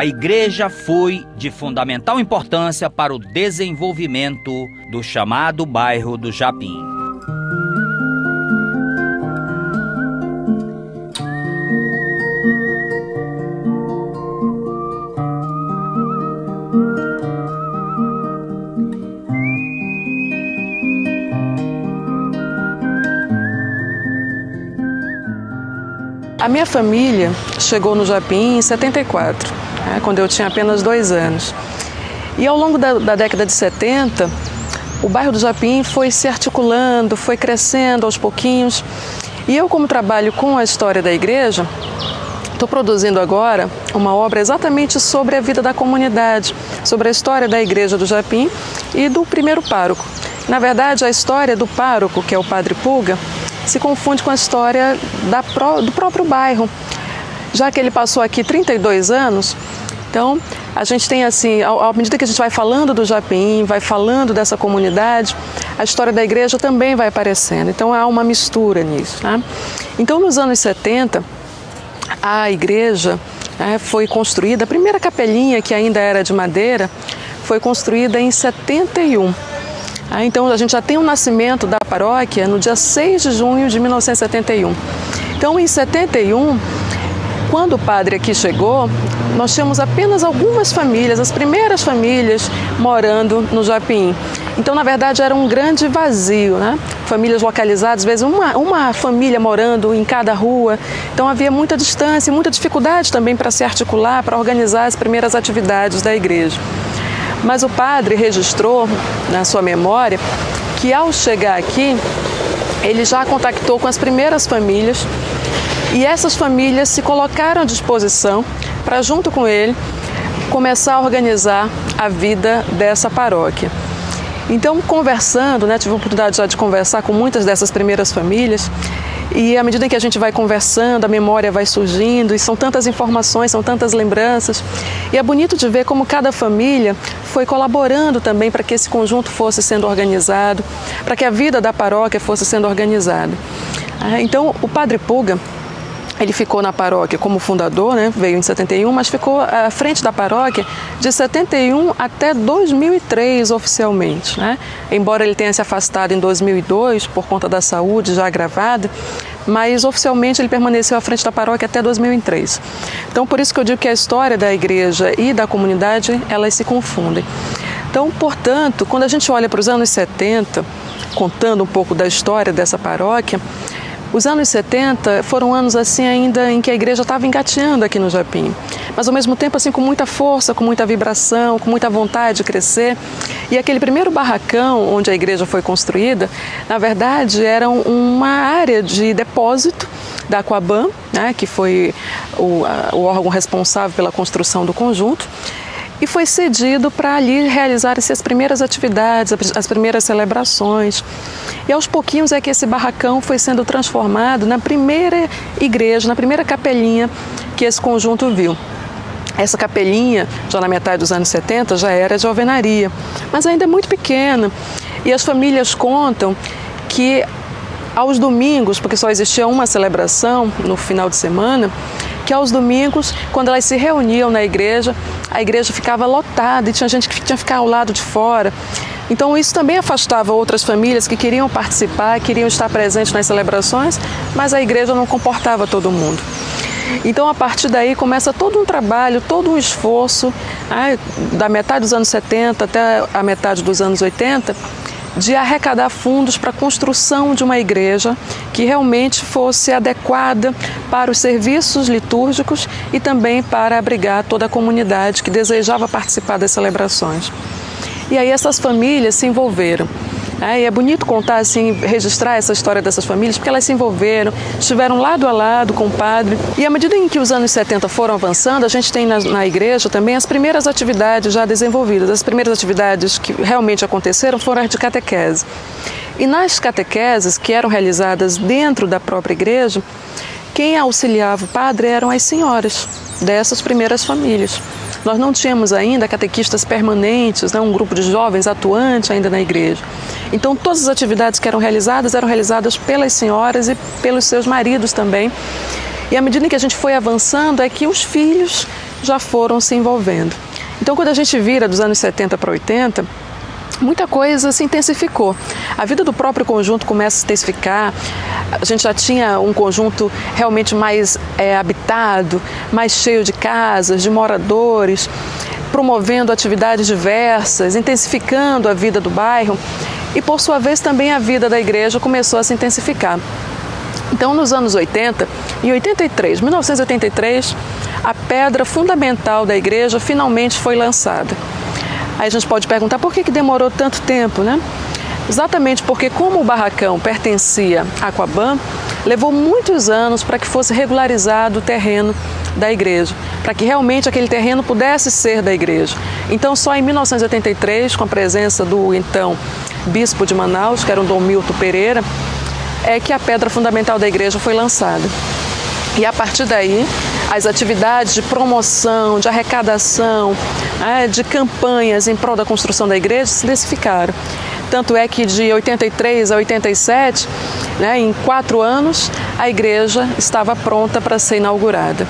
a igreja foi de fundamental importância para o desenvolvimento do chamado bairro do Japim. A minha família chegou no Japim em 74, quando eu tinha apenas 2 anos. E ao longo da década de 70, o bairro do Japim foi se articulando, foi crescendo aos pouquinhos. E eu, como trabalho com a história da igreja, estou produzindo agora uma obra exatamente sobre a vida da comunidade, sobre a história da igreja do Japim e do primeiro pároco. Na verdade, a história do pároco, que é o Padre Pulga, se confunde com a história do próprio bairro, já que ele passou aqui 32 anos. Então, a gente tem assim, à medida que a gente vai falando do Japim, vai falando dessa comunidade, a história da igreja também vai aparecendo. Então, há uma mistura nisso, né? Então, nos anos 70, a igreja foi construída, a primeira capelinha, que ainda era de madeira, foi construída em 71. Então, a gente já tem o nascimento da paróquia no dia 6 de junho de 1971. Então, em 71, quando o padre aqui chegou, nós tínhamos apenas algumas famílias, as primeiras famílias morando no Japim. Então, na verdade, era um grande vazio, né? Famílias localizadas, às vezes uma família morando em cada rua. Então, havia muita distância e muita dificuldade também para se articular, para organizar as primeiras atividades da igreja. Mas o padre registrou na sua memória que ao chegar aqui, ele já contactou com as primeiras famílias e essas famílias se colocaram à disposição para, junto com ele, começar a organizar a vida dessa paróquia. Então, conversando, tive a oportunidade já de conversar com muitas dessas primeiras famílias. E à medida que a gente vai conversando, a memória vai surgindo, e são tantas informações, são tantas lembranças. E é bonito de ver como cada família foi colaborando também para que esse conjunto fosse sendo organizado, para que a vida da paróquia fosse sendo organizada. Então, o Padre Pulga, ele ficou na paróquia como fundador, veio em 71, mas ficou à frente da paróquia de 71 até 2003 oficialmente. Embora ele tenha se afastado em 2002 por conta da saúde já agravada, mas oficialmente ele permaneceu à frente da paróquia até 2003. Então, por isso que eu digo que a história da igreja e da comunidade, elas se confundem. Então, portanto, quando a gente olha para os anos 70, contando um pouco da história dessa paróquia, os anos 70 foram anos assim ainda em que a igreja estava engateando aqui no Japim, mas ao mesmo tempo assim com muita força, com muita vibração, com muita vontade de crescer. E aquele primeiro barracão onde a igreja foi construída, na verdade era uma área de depósito da Aquaban, que foi o órgão responsável pela construção do conjunto, e foi cedido para ali realizar-se as primeiras atividades, as primeiras celebrações. E aos pouquinhos é que esse barracão foi sendo transformado na primeira igreja, na primeira capelinha que esse conjunto viu. Essa capelinha, já na metade dos anos 70, já era de alvenaria, mas ainda é muito pequena. E as famílias contam que aos domingos, porque só existia uma celebração no final de semana, que aos domingos, quando elas se reuniam na igreja, a igreja ficava lotada e tinha gente que tinha que ficar ao lado de fora. Então isso também afastava outras famílias que queriam participar, queriam estar presentes nas celebrações, mas a igreja não comportava todo mundo. Então a partir daí começa todo um trabalho, todo um esforço, da metade dos anos 70 até a metade dos anos 80, de arrecadar fundos para a construção de uma igreja que realmente fosse adequada para os serviços litúrgicos e também para abrigar toda a comunidade que desejava participar das celebrações. E aí essas famílias se envolveram. E é bonito contar assim, registrar essa história dessas famílias, porque elas se envolveram, estiveram lado a lado com o padre. E à medida em que os anos 70 foram avançando, a gente tem na igreja também as primeiras atividades já desenvolvidas. As primeiras atividades que realmente aconteceram foram as de catequese. E nas catequeses que eram realizadas dentro da própria igreja, quem auxiliava o padre eram as senhoras dessas primeiras famílias. Nós não tínhamos ainda catequistas permanentes, um grupo de jovens atuante ainda na igreja. Então, todas as atividades que eram realizadas pelas senhoras e pelos seus maridos também. E à medida que a gente foi avançando, é que os filhos já foram se envolvendo. Então, quando a gente vira dos anos 70 para 80, muita coisa se intensificou. A vida do próprio conjunto começa a se intensificar. A gente já tinha um conjunto realmente mais habitado, mais cheio de casas, de moradores, promovendo atividades diversas, intensificando a vida do bairro. E, por sua vez, também a vida da igreja começou a se intensificar. Então, nos anos 80, em 1983, a pedra fundamental da igreja finalmente foi lançada. Aí a gente pode perguntar por que demorou tanto tempo, né? Exatamente porque, como o barracão pertencia à Aquaban, levou muitos anos para que fosse regularizado o terreno da igreja, para que realmente aquele terreno pudesse ser da igreja. Então, só em 1983, com a presença do então bispo de Manaus, que era o Dom Milton Pereira, é que a pedra fundamental da igreja foi lançada. E a partir daí, as atividades de promoção, de arrecadação, de campanhas em prol da construção da igreja se intensificaram. Tanto é que de 83 a 87, em 4 anos, a igreja estava pronta para ser inaugurada.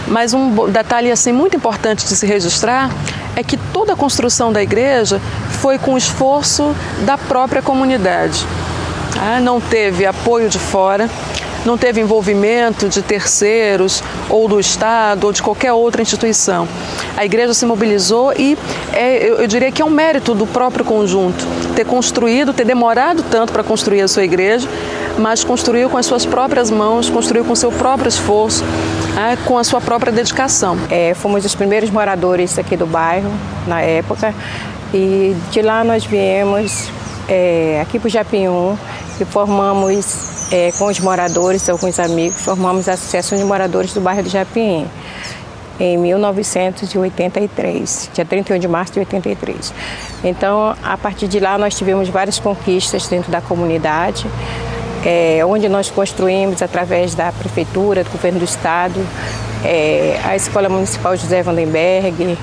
Mas um detalhe assim, muito importante de se registrar é que toda a construção da igreja foi com esforço da própria comunidade. Não teve apoio de fora, não teve envolvimento de terceiros ou do Estado ou de qualquer outra instituição. A igreja se mobilizou e eu diria que é um mérito do próprio conjunto ter construído, ter demorado tanto para construir a sua igreja, mas construiu com as suas próprias mãos, construiu com o seu próprio esforço, com a sua própria dedicação. Fomos os primeiros moradores aqui do bairro, na época, e de lá nós viemos aqui para o Japinhuns e formamos, com os moradores, alguns amigos, formamos a Associação de Moradores do Bairro do Japim, em 1983, dia 31 de março de 83. Então, a partir de lá, nós tivemos várias conquistas dentro da comunidade, onde nós construímos, através da Prefeitura, do Governo do Estado, a Escola Municipal José Vandenberg,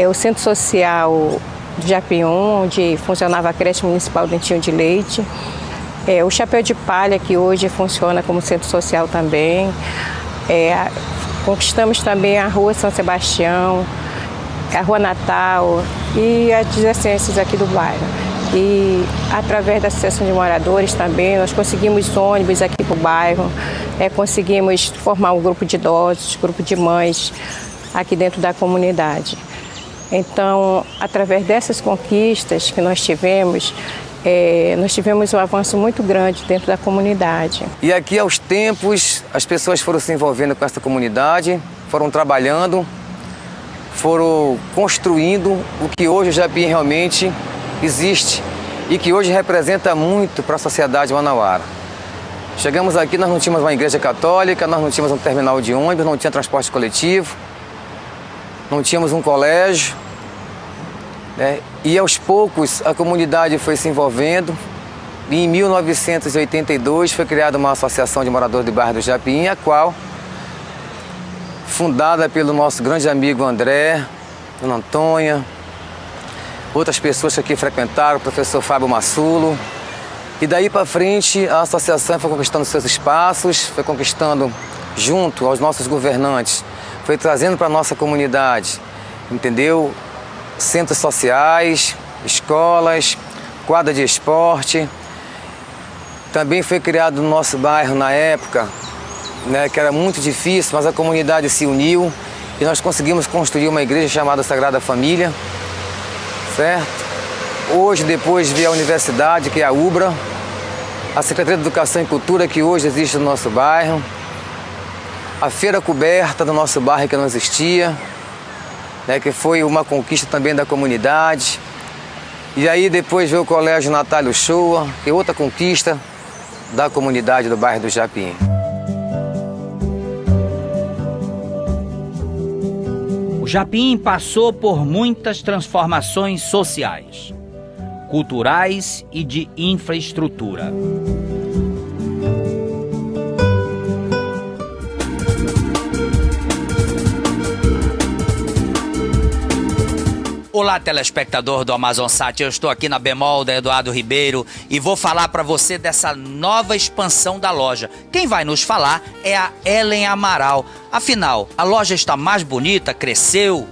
o Centro Social do Japinhuns, onde funcionava a creche municipal Dentinho de Leite, o Chapéu de Palha, que hoje funciona como centro social também. Conquistamos também a Rua São Sebastião, a Rua Natal e as adjacências aqui do bairro. E através da Associação de Moradores também, nós conseguimos ônibus aqui para o bairro, conseguimos formar um grupo de idosos, grupo de mães aqui dentro da comunidade. Então, através dessas conquistas que nós tivemos um avanço muito grande dentro da comunidade. E aqui, aos tempos, as pessoas foram se envolvendo com essa comunidade, foram trabalhando, foram construindo o que hoje o Japim realmente existe e que hoje representa muito para a sociedade manauara. Chegamos aqui, nós não tínhamos uma igreja católica, nós não tínhamos um terminal de ônibus, não tinha transporte coletivo, não tínhamos um colégio, e aos poucos a comunidade foi se envolvendo. E em 1982 foi criada uma associação de moradores do bairro do Japim, a qual, fundada pelo nosso grande amigo André, Dona Antônia, outras pessoas que aqui frequentaram, o professor Fábio Massulo. E daí para frente a associação foi conquistando seus espaços, foi conquistando junto aos nossos governantes, foi trazendo para a nossa comunidade, entendeu? Centros sociais, escolas, quadra de esporte. Também foi criado no nosso bairro na época, que era muito difícil, mas a comunidade se uniu e nós conseguimos construir uma igreja chamada Sagrada Família, certo? Hoje, depois veio a universidade, que é a UBRA, a Secretaria de Educação e Cultura, que hoje existe no nosso bairro, a feira coberta do nosso bairro, que não existia, que foi uma conquista também da comunidade. E aí depois veio o Colégio Natália Uchoa, que é outra conquista da comunidade do bairro do Japim. O Japim passou por muitas transformações sociais, culturais e de infraestrutura. Olá, Olá, telespectador do Amazonsat, eu estou aqui na Bemol da Eduardo Ribeiro e vou falar para você dessa nova expansão da loja. Quem vai nos falar é a Ellen Amaral. Afinal, a loja está mais bonita, cresceu?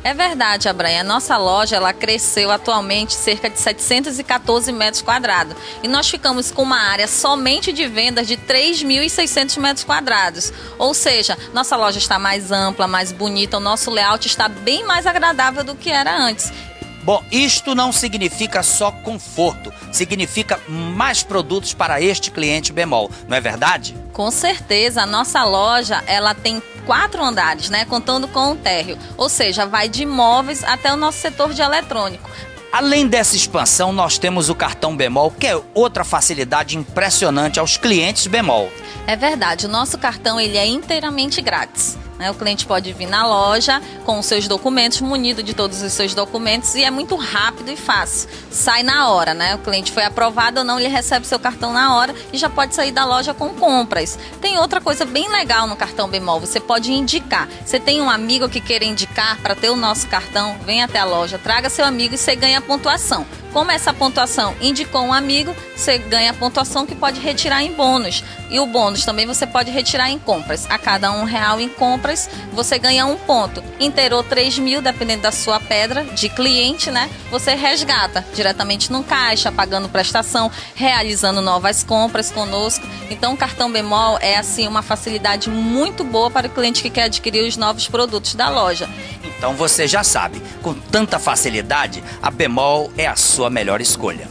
É verdade, Abranha. A nossa loja ela cresceu atualmente cerca de 714 metros quadrados. E nós ficamos com uma área somente de vendas de 3.600 metros quadrados. Ou seja, nossa loja está mais ampla, mais bonita, o nosso layout está bem mais agradável do que era antes. Bom, isto não significa só conforto, significa mais produtos para este cliente Bemol, não é verdade? Com certeza, a nossa loja ela tem 4 andares, né, contando com o térreo, ou seja, vai de móveis até o nosso setor de eletrônico. Além dessa expansão, nós temos o cartão Bemol, que é outra facilidade impressionante aos clientes Bemol. É verdade, o nosso cartão ele é inteiramente grátis. O cliente pode vir na loja com os seus documentos, munido de todos os seus documentos, e é muito rápido e fácil. Sai na hora, né? O cliente foi aprovado ou não, ele recebe seu cartão na hora e já pode sair da loja com compras. Tem outra coisa bem legal no cartão Bemol, você pode indicar. Você tem um amigo que queira indicar para ter o nosso cartão, vem até a loja, traga seu amigo e você ganha pontuação. Como essa pontuação indicou um amigo, você ganha pontuação que pode retirar em bônus. E o bônus também você pode retirar em compras. A cada R$1 em compras, você ganha 1 ponto. Inteirou 3.000, dependendo da sua pedra de cliente, né? Você resgata diretamente no caixa, pagando prestação, realizando novas compras conosco. Então, o cartão Bemol é assim uma facilidade muito boa para o cliente que quer adquirir os novos produtos da loja. Então você já sabe, com tanta facilidade, a Bemol é a sua melhor escolha.